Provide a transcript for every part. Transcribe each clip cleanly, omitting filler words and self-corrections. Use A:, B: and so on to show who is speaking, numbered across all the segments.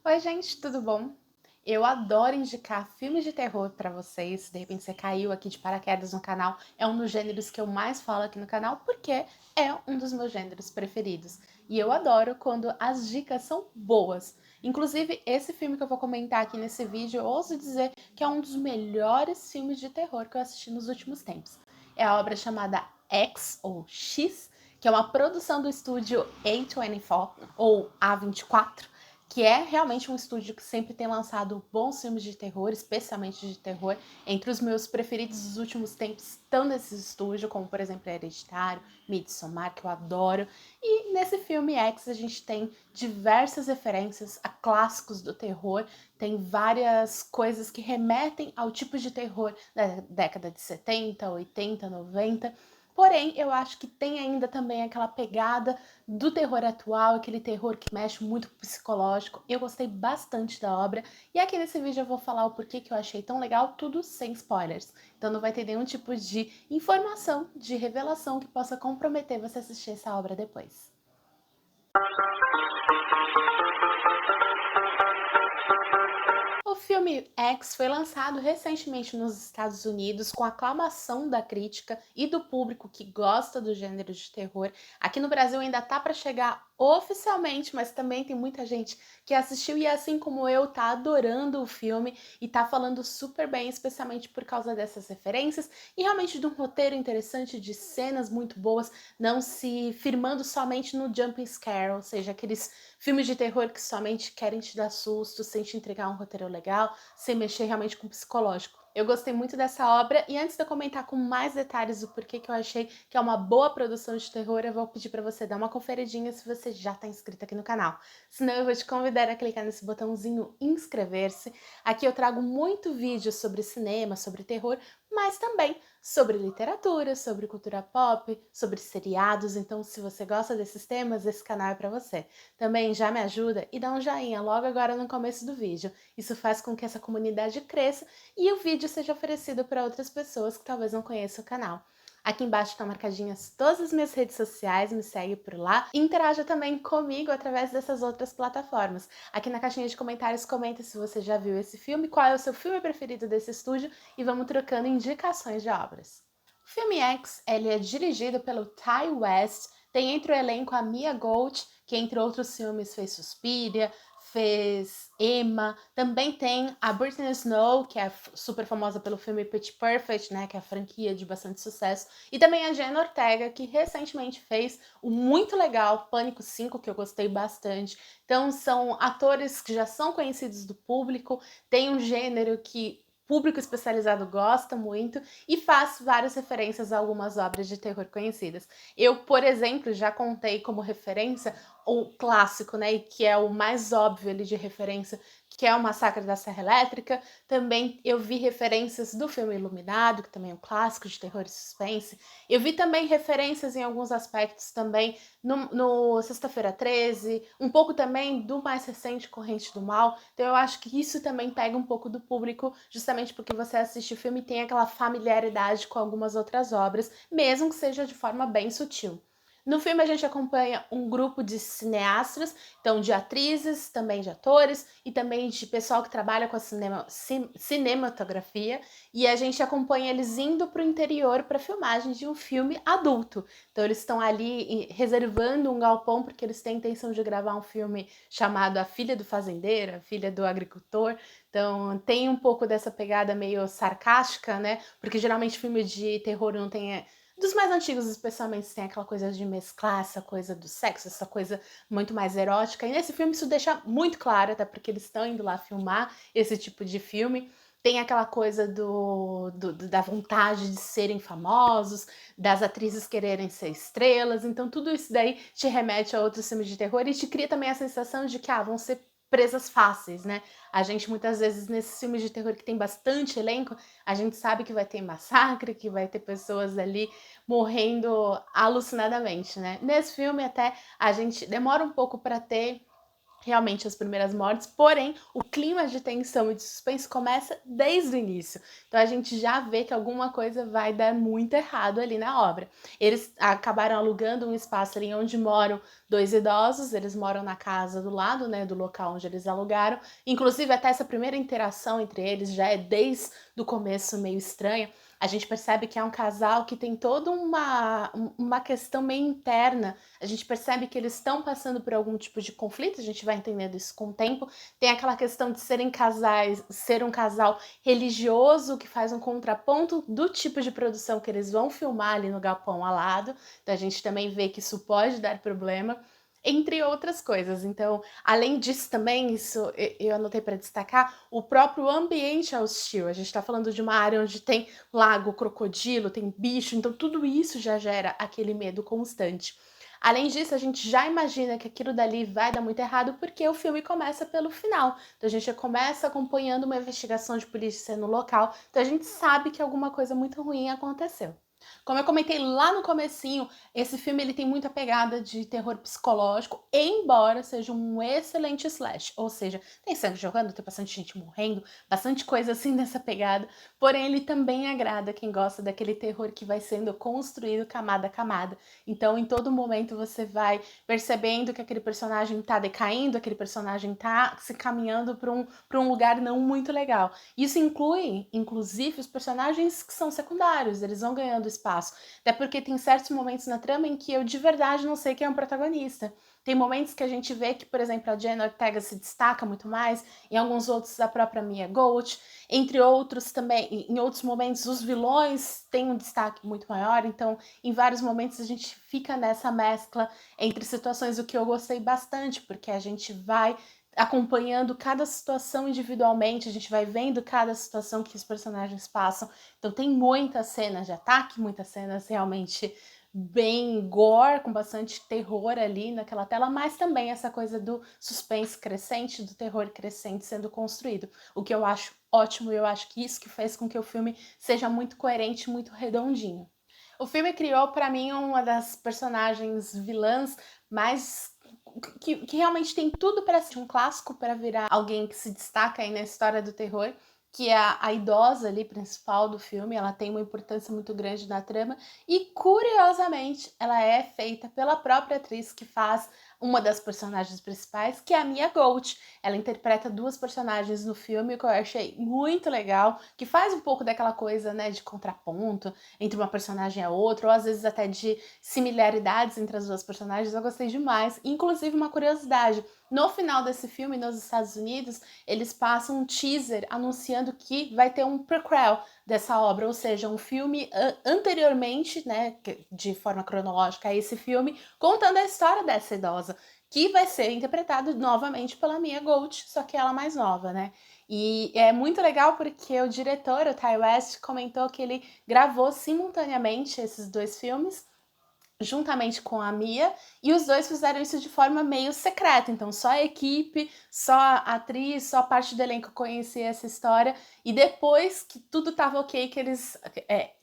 A: Oi, gente, tudo bom? Eu adoro indicar filmes de terror pra vocês. Se de repente você caiu aqui de paraquedas no canal, é um dos gêneros que eu mais falo aqui no canal porque é um dos meus gêneros preferidos. E eu adoro quando as dicas são boas. Inclusive, esse filme que eu vou comentar aqui nesse vídeo, eu ouso dizer que é um dos melhores filmes de terror que eu assisti nos últimos tempos. É a obra chamada X, ou X, que é uma produção do estúdio A24, ou A24, que é realmente um estúdio que sempre tem lançado bons filmes de terror, especialmente de terror. Entre os meus preferidos dos últimos tempos estão nesse estúdio, como por exemplo Hereditário, Midsommar, que eu adoro. E nesse filme X a gente tem diversas referências a clássicos do terror, tem várias coisas que remetem ao tipo de terror da década de 70, 80, 90. Porém, eu acho que tem ainda também aquela pegada do terror atual, aquele terror que mexe muito com o psicológico. Eu gostei bastante da obra e aqui nesse vídeo eu vou falar o porquê que eu achei tão legal, tudo sem spoilers. Então não vai ter nenhum tipo de informação, de revelação que possa comprometer você assistir essa obra depois. O filme X foi lançado recentemente nos Estados Unidos com aclamação da crítica e do público que gosta do gênero de terror. Aqui no Brasil ainda tá para chegar oficialmente, mas também tem muita gente que assistiu e assim como eu tá adorando o filme e tá falando super bem, especialmente por causa dessas referências e realmente de um roteiro interessante, de cenas muito boas, não se firmando somente no jump scare, ou seja, aqueles filmes de terror que somente querem te dar susto, sem te entregar um roteiro legal, sem mexer realmente com o psicológico. Eu gostei muito dessa obra e antes de eu comentar com mais detalhes o porquê que eu achei que é uma boa produção de terror, eu vou pedir para você dar uma conferidinha se você já está inscrito aqui no canal. Senão eu vou te convidar a clicar nesse botãozinho inscrever-se. Aqui eu trago muito vídeo sobre cinema, sobre terror, mas também sobre literatura, sobre cultura pop, sobre seriados, então se você gosta desses temas, esse canal é para você. Também já me ajuda e dá um joinha logo agora no começo do vídeo. Isso faz com que essa comunidade cresça e o vídeo seja oferecido para outras pessoas que talvez não conheçam o canal. Aqui embaixo estão marcadinhas todas as minhas redes sociais, me segue por lá e interaja também comigo através dessas outras plataformas. Aqui na caixinha de comentários comenta se você já viu esse filme, qual é o seu filme preferido desse estúdio e vamos trocando indicações de obras. O filme X, ele é dirigido pelo Ty West, tem entre o elenco a Mia Goth, que entre outros filmes fez Suspiria, fez Emma, também tem a Britney Snow, que é super famosa pelo filme Pitch Perfect, né, que é a franquia de bastante sucesso, e também a Jenna Ortega, que recentemente fez o muito legal Pânico 5, que eu gostei bastante. Então são atores que já são conhecidos do público, tem um gênero que público especializado gosta muito e faz várias referências a algumas obras de terror conhecidas. Eu, por exemplo, já contei como referência o clássico, né, e que é o mais óbvio ali de referência, que é o Massacre da Serra Elétrica. Também eu vi referências do filme Iluminado, que também é um clássico de terror e suspense. Eu vi também referências em alguns aspectos também no Sexta-feira 13, um pouco também do mais recente Corrente do Mal. Então eu acho que isso também pega um pouco do público, justamente porque você assiste o filme e tem aquela familiaridade com algumas outras obras, mesmo que seja de forma bem sutil. No filme a gente acompanha um grupo de cineastas, então de atrizes, também de atores e também de pessoal que trabalha com a cinematografia, e a gente acompanha eles indo para o interior para filmagem de um filme adulto. Então eles estão ali reservando um galpão porque eles têm a intenção de gravar um filme chamado A Filha do Fazendeiro, A Filha do Agricultor. Então tem um pouco dessa pegada meio sarcástica, né? Porque geralmente filme de terror não tem dos mais antigos, especialmente, tem aquela coisa de mesclar essa coisa do sexo, essa coisa muito mais erótica. E nesse filme isso deixa muito claro, até porque eles estão indo lá filmar esse tipo de filme. Tem aquela coisa da vontade de serem famosos, das atrizes quererem ser estrelas. Então tudo isso daí te remete a outros filmes de terror e te cria também a sensação de que vão ser presas fáceis, né? A gente muitas vezes nesses filmes de terror que tem bastante elenco, a gente sabe que vai ter massacre, que vai ter pessoas ali morrendo alucinadamente, né? Nesse filme até a gente demora um pouco para ter realmente as primeiras mortes, porém o clima de tensão e de suspense começa desde o início. Então a gente já vê que alguma coisa vai dar muito errado ali na obra. Eles acabaram alugando um espaço ali onde moram dois idosos, eles moram na casa do lado, né, do local onde eles alugaram. Inclusive até essa primeira interação entre eles já é desde o começo meio estranha. A gente percebe que é um casal que tem toda uma questão meio interna. A gente percebe que eles estão passando por algum tipo de conflito, a gente vai entendendo isso com o tempo. Tem aquela questão de serem casais, ser um casal religioso que faz um contraponto do tipo de produção que eles vão filmar ali no galpão ao lado. Então a gente também vê que isso pode dar problema, entre outras coisas. Então, além disso também, isso eu anotei para destacar, o próprio ambiente é hostil. A gente está falando de uma área onde tem lago, crocodilo, tem bicho, então tudo isso já gera aquele medo constante. Além disso, a gente já imagina que aquilo dali vai dar muito errado porque o filme começa pelo final. Então a gente já começa acompanhando uma investigação de polícia no local, então a gente sabe que alguma coisa muito ruim aconteceu. Como eu comentei lá no comecinho, esse filme ele tem muita pegada de terror psicológico, embora seja um excelente slash, ou seja, tem sangue jogando, tem bastante gente morrendo, bastante coisa assim nessa pegada, porém ele também agrada quem gosta daquele terror que vai sendo construído camada a camada. Então, em todo momento você vai percebendo que aquele personagem tá decaindo, aquele personagem tá se caminhando para um lugar não muito legal. Isso inclui, inclusive, os personagens que são secundários, eles vão ganhando espaço. Até porque tem certos momentos na trama em que eu de verdade não sei quem é o protagonista. Tem momentos que a gente vê que, por exemplo, a Jenna Ortega se destaca muito mais, em alguns outros a própria Mia Goth, entre outros também, em outros momentos os vilões têm um destaque muito maior, então em vários momentos a gente fica nessa mescla entre situações, o que eu gostei bastante, porque a gente vai acompanhando cada situação individualmente, a gente vai vendo cada situação que os personagens passam. Então tem muitas cenas de ataque, muitas cenas realmente bem gore, com bastante terror ali naquela tela, mas também essa coisa do suspense crescente, do terror crescente sendo construído. O que eu acho ótimo, e eu acho que isso que fez com que o filme seja muito coerente, muito redondinho. O filme criou para mim uma das personagens vilãs mais que realmente tem tudo para ser um clássico, para virar alguém que se destaca aí na história do terror, que é a idosa ali principal do filme. Ela tem uma importância muito grande na trama e, curiosamente, ela é feita pela própria atriz que faz uma das personagens principais, que é a Mia Goth. Ela interpreta duas personagens no filme, o que eu achei muito legal, que faz um pouco daquela coisa, né, de contraponto entre uma personagem e a outra, ou às vezes até de similaridades entre as duas personagens. Eu gostei demais. Inclusive, uma curiosidade, no final desse filme, nos Estados Unidos, eles passam um teaser anunciando que vai ter um prequel dessa obra, ou seja, um filme anteriormente, né, de forma cronológica a esse filme, contando a história dessa idosa, que vai ser interpretado novamente pela Mia Goth, só que ela mais nova, né? E é muito legal porque o diretor, o Ty West, comentou que ele gravou simultaneamente esses dois filmes, juntamente com a Mia, e os dois fizeram isso de forma meio secreta, então só a equipe, só a atriz, só a parte do elenco conhecia essa história, e depois que tudo tava ok, que eles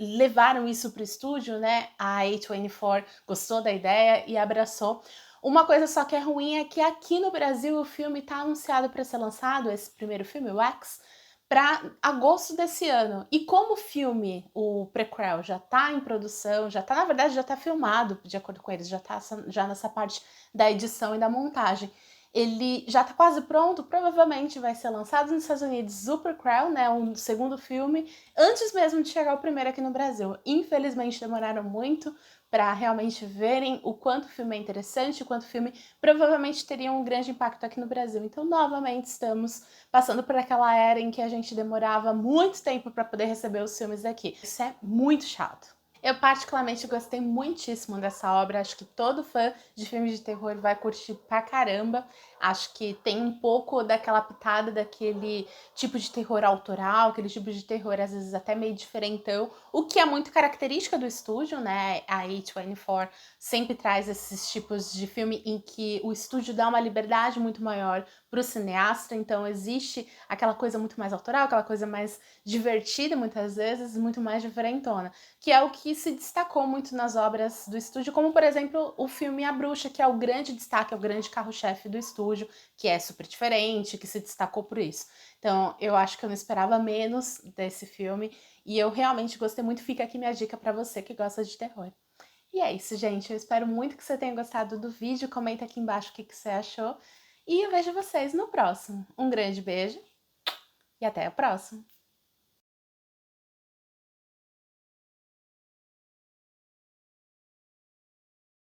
A: levaram isso pro estúdio, né, a A24 gostou da ideia e abraçou. Uma coisa só que é ruim é que aqui no Brasil o filme tá anunciado para ser lançado, esse primeiro filme, o X, para agosto desse ano. E como o filme, o prequel, já tá em produção, já tá, na verdade, já tá filmado, de acordo com eles, já tá já nessa parte da edição e da montagem. Ele já tá quase pronto, provavelmente vai ser lançado nos Estados Unidos o prequel, né, um segundo filme, antes mesmo de chegar o primeiro aqui no Brasil. Infelizmente demoraram muito para realmente verem o quanto o filme é interessante, o quanto o filme provavelmente teria um grande impacto aqui no Brasil. Então, novamente, estamos passando por aquela era em que a gente demorava muito tempo para poder receber os filmes aqui. Isso é muito chato. Eu particularmente gostei muitíssimo dessa obra, acho que todo fã de filmes de terror vai curtir pra caramba. Acho que tem um pouco daquela pitada daquele tipo de terror autoral, aquele tipo de terror às vezes até meio diferentão, o que é muito característica do estúdio, né? A A24 sempre traz esses tipos de filme em que o estúdio dá uma liberdade muito maior para o cineasta, então existe aquela coisa muito mais autoral, aquela coisa mais divertida muitas vezes, muito mais diferentona, que é o que se destacou muito nas obras do estúdio, como por exemplo o filme A Bruxa, que é o grande destaque, é o grande carro-chefe do estúdio, que é super diferente, que se destacou por isso. Então eu acho que eu não esperava menos desse filme e eu realmente gostei muito. Fica aqui minha dica pra você que gosta de terror. E é isso, gente. Eu espero muito que você tenha gostado do vídeo. Comenta aqui embaixo o que você achou. E eu vejo vocês no próximo. Um grande beijo e até o próximo.